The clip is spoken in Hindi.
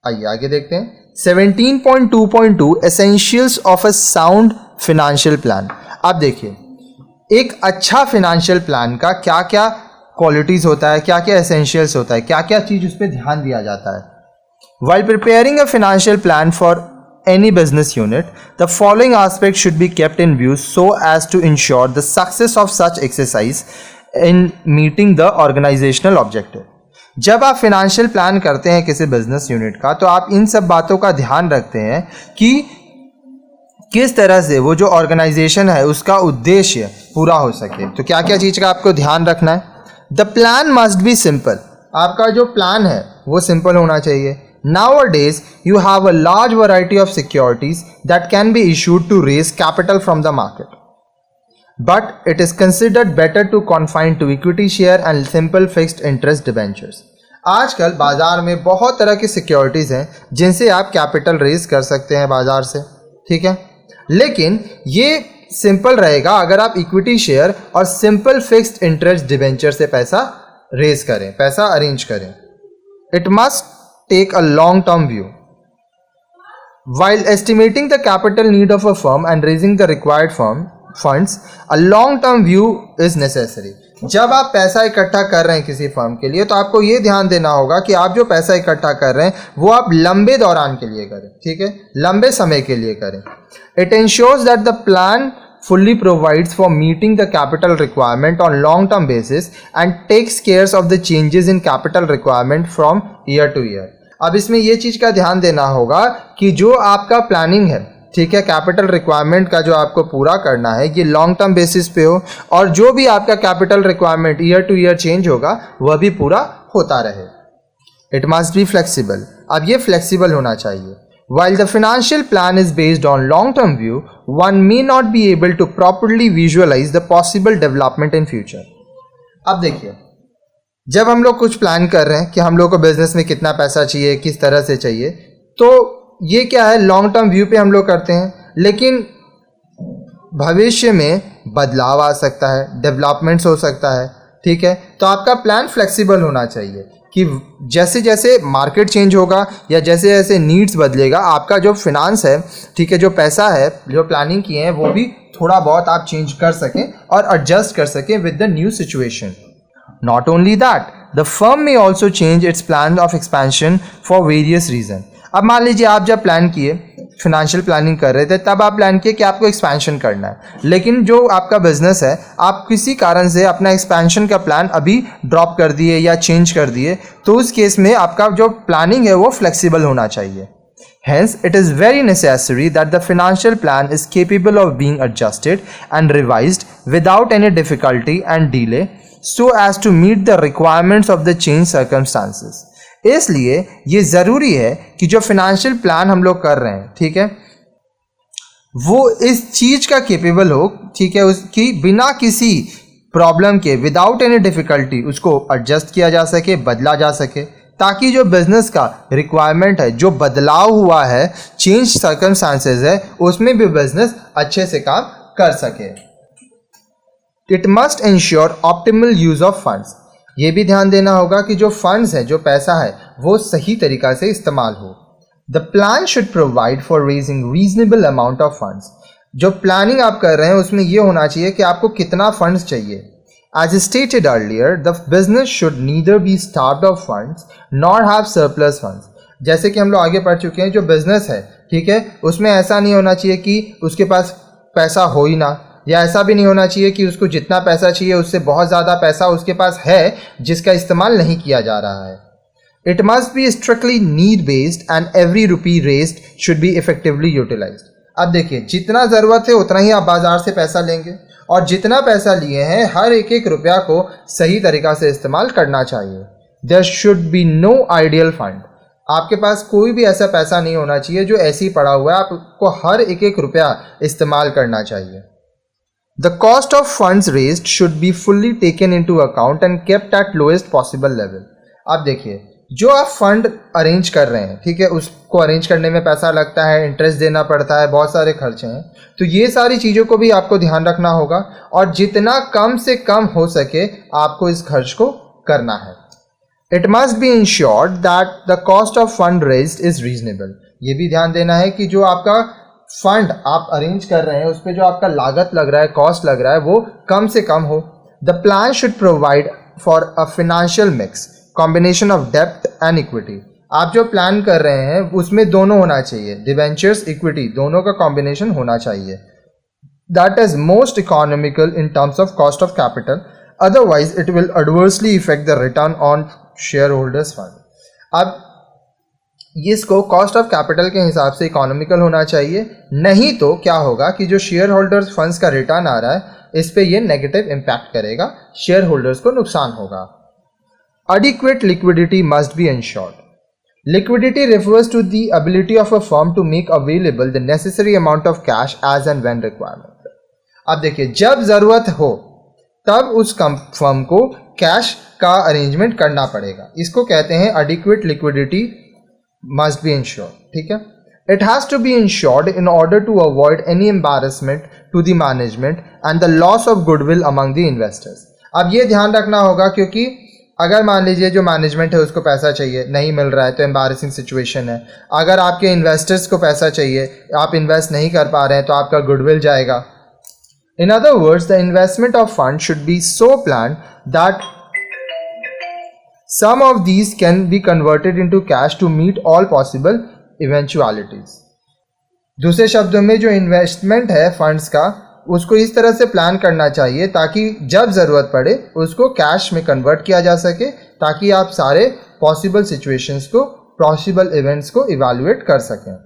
आइए आगे देखते हैं 17.2.2 essentials of a sound financial plan. अब देखिए एक अच्छा फाइनेंशियल प्लान का क्या क्या क्वालिटीज होता है, क्या क्या एसेंशियल्स होता है, क्या क्या चीज उस पर ध्यान दिया जाता है। While preparing a financial plan for any business unit, the following aspects should be kept in view so as to ensure the success of such exercise in meeting the organizational objective. जब आप फाइनेंशियल प्लान करते हैं किसी बिजनेस यूनिट का तो आप इन सब बातों का ध्यान रखते हैं कि किस तरह से वो जो ऑर्गेनाइजेशन है उसका उद्देश्य पूरा हो सके। तो क्या क्या चीज़ का आपको ध्यान रखना है। The plan must be simple, आपका जो प्लान है वो सिंपल होना चाहिए। Nowadays, you have a large variety of securities that can be issued to raise capital from the market. But it is considered better to confine to equity share and simple fixed interest debentures. आजकल बाजार में बहुत तरह की सिक्योरिटीज हैं जिनसे आप कैपिटल रेज कर सकते हैं बाजार से, ठीक है। लेकिन ये सिंपल रहेगा अगर आप इक्विटी शेयर और सिंपल फिक्स्ड इंटरेस्ट डिबेंचर से पैसा रेज करें, पैसा अरेंज करें। It must take a long-term view. While estimating the capital need of a firm and raising the required funds, a long-term view is necessary. जब आप पैसा इकट्ठा कर रहे हैं किसी फर्म के लिए तो आपको ये ध्यान देना होगा कि आप जो पैसा इकट्ठा कर रहे हैं वो आप लंबे दौरान के लिए करें, ठीक है, लंबे समय के लिए करें। It ensures that the plan fully provides for meeting the capital requirement on long-term basis and takes care of the changes in capital requirement from year to year. अब इसमें ये चीज़ का ध्यान देना होगा कि जो आपका प्लानिंग है, ठीक है, कैपिटल रिक्वायरमेंट का जो आपको पूरा करना है ये लॉन्ग टर्म बेसिस पे हो और जो भी आपका capital requirement year two year change होगा वह भी पूरा होता रहे। इट मस्ट बी फ्लेक्सिबल, अब ये फ्लेक्सिबल होना चाहिए। While the financial plan is based on long-term view, one may not be able to properly visualize the possible development in future. अब देखिए जब हम लोग कुछ प्लान कर रहे हैं कि हम लोग को बिजनेस में कितना पैसा चाहिए, किस तरह से चाहिए, तो ये क्या है लॉन्ग टर्म व्यू पे हम लोग करते हैं, लेकिन भविष्य में बदलाव आ सकता है, डेवलपमेंट्स हो सकता है, ठीक है। तो आपका प्लान फ्लेक्सिबल होना चाहिए कि जैसे जैसे मार्केट चेंज होगा या जैसे जैसे नीड्स बदलेगा आपका जो फिनांस है, ठीक है, जो पैसा है, जो प्लानिंग किए हैं वो भी थोड़ा बहुत आप चेंज कर सकें और एडजस्ट कर सकें with the new situation. Not only that, the firm may also change its plan of expansion for various reason. अब मान लीजिए आप जब प्लान किए, फिनेंशियल प्लानिंग कर रहे थे, तब आप प्लान किए कि आपको एक्सपेंशन करना है, लेकिन जो आपका बिजनेस है आप किसी कारण से अपना एक्सपेंशन का प्लान अभी ड्रॉप कर दिए या चेंज कर दिए, तो उस केस में आपका जो प्लानिंग है वो फ्लेक्सिबल होना चाहिए। Hence, it is very necessary that the financial plan is capable of being adjusted and revised without any difficulty and delay so as to meet the requirements of the changed circumstances. इसलिए ये ज़रूरी है कि जो फाइनेंशियल प्लान हम लोग कर रहे हैं, ठीक है, वो इस चीज़ का केपेबल हो, ठीक है, उसकी बिना किसी प्रॉब्लम के, विदाउट एनी डिफ़िकल्टी उसको एडजस्ट किया जा सके, बदला जा सके, ताकि जो बिजनेस का रिक्वायरमेंट है, जो बदलाव हुआ है, चेंज सर्कमस्टांसेस है, उसमें भी बिजनेस अच्छे से काम कर सके। It must ensure optimal use of funds, ये भी ध्यान देना होगा कि जो फंड्स है, जो पैसा है, वो सही तरीका से इस्तेमाल हो। The plan should provide for raising reasonable amount of funds, जो प्लानिंग आप कर रहे हैं उसमें ये होना चाहिए कि आपको कितना फंड्स चाहिए। As stated earlier, the business should neither be starved of funds nor have surplus funds. जैसे कि हम लोग आगे पढ़ चुके हैं, जो बिजनेस है, ठीक है, उसमें ऐसा नहीं होना चाहिए कि उसके पास पैसा हो ही ना, या ऐसा भी नहीं होना चाहिए कि उसको जितना पैसा चाहिए उससे बहुत ज़्यादा पैसा उसके पास है जिसका इस्तेमाल नहीं किया जा रहा है। It must be strictly need based and every rupee raised should be effectively utilized. अब देखिए जितना ज़रूरत है उतना ही आप बाज़ार से पैसा लेंगे और जितना पैसा लिए हैं हर एक एक रुपया को सही तरीक़ा से इस्तेमाल करना चाहिए। There should be no ideal fund. आपके पास कोई भी ऐसा पैसा नहीं होना चाहिए जो ऐसे ही पड़ा हुआ है, आपको हर एक एक रुपया इस्तेमाल करना चाहिए। The cost of funds raised should be fully taken into account and kept at lowest possible level. अब देखिए जो आप फंड अरेंज कर रहे हैं, ठीक है, उसको अरेंज करने में पैसा लगता है, इंटरेस्ट देना पड़ता है, बहुत सारे खर्चे हैं, तो ये सारी चीज़ों को भी आपको ध्यान रखना होगा और जितना कम से कम हो सके आपको इस खर्च को करना है। It must be insured that the cost of fund raised is reasonable. ये भी ध्यान देना है कि जो आपका फंड आप अरेंज कर रहे हैं उस पर जो आपका लागत लग रहा है, कॉस्ट लग रहा है, वो कम से कम हो। The plan should provide for a financial mix combination of डेब्ट एंड इक्विटी। आप जो प्लान कर रहे हैं उसमें दोनों होना चाहिए, डिवेंचर्स, इक्विटी, दोनों का कॉम्बिनेशन होना चाहिए। That is most economical in terms of cost of capital, otherwise it will adversely effect the return on share holders fund. अब इसको कॉस्ट ऑफ कैपिटल के हिसाब से इकोनॉमिकल होना चाहिए, नहीं तो क्या होगा कि जो शेयर होल्डर्स फंड्स का रिटर्न आ रहा है इस पे ये नेगेटिव इम्पैक्ट करेगा, शेयर होल्डर्स को नुकसान होगा। Adequate liquidity must be insured. Liquidity refers to the ability of a firm to make available the necessary amount of cash as and when requirement। अब देखिए, जब ज़रूरत हो तब उस फर्म को कैश का अरेंजमेंट करना पड़ेगा, इसको कहते हैं adequate liquidity must be ensured। ठीक है, it has to be ensured in order to avoid any embarrassment to the management and the loss of goodwill among the investors। अब ये ध्यान रखना होगा क्योंकि अगर मान लीजिए जो मैनेजमेंट है उसको पैसा चाहिए, नहीं मिल रहा है तो एम्बारसिंग सिचुएशन है। अगर आपके इन्वेस्टर्स को पैसा चाहिए, आप इन्वेस्ट नहीं कर पा रहे हैं, तो आपका गुडविल जाएगा। In other words, the investment of fund should be so plan that some of these can be converted into cash to meet all possible eventualities. दूसरे शब्दों में जो इन्वेस्टमेंट है फंड्स का, उसको इस तरह से प्लान करना चाहिए ताकि जब ज़रूरत पड़े उसको कैश में कन्वर्ट किया जा सके, ताकि आप सारे पॉसिबल सिचुएशंस को, पॉसिबल इवेंट्स को इवैल्यूएट कर सकें।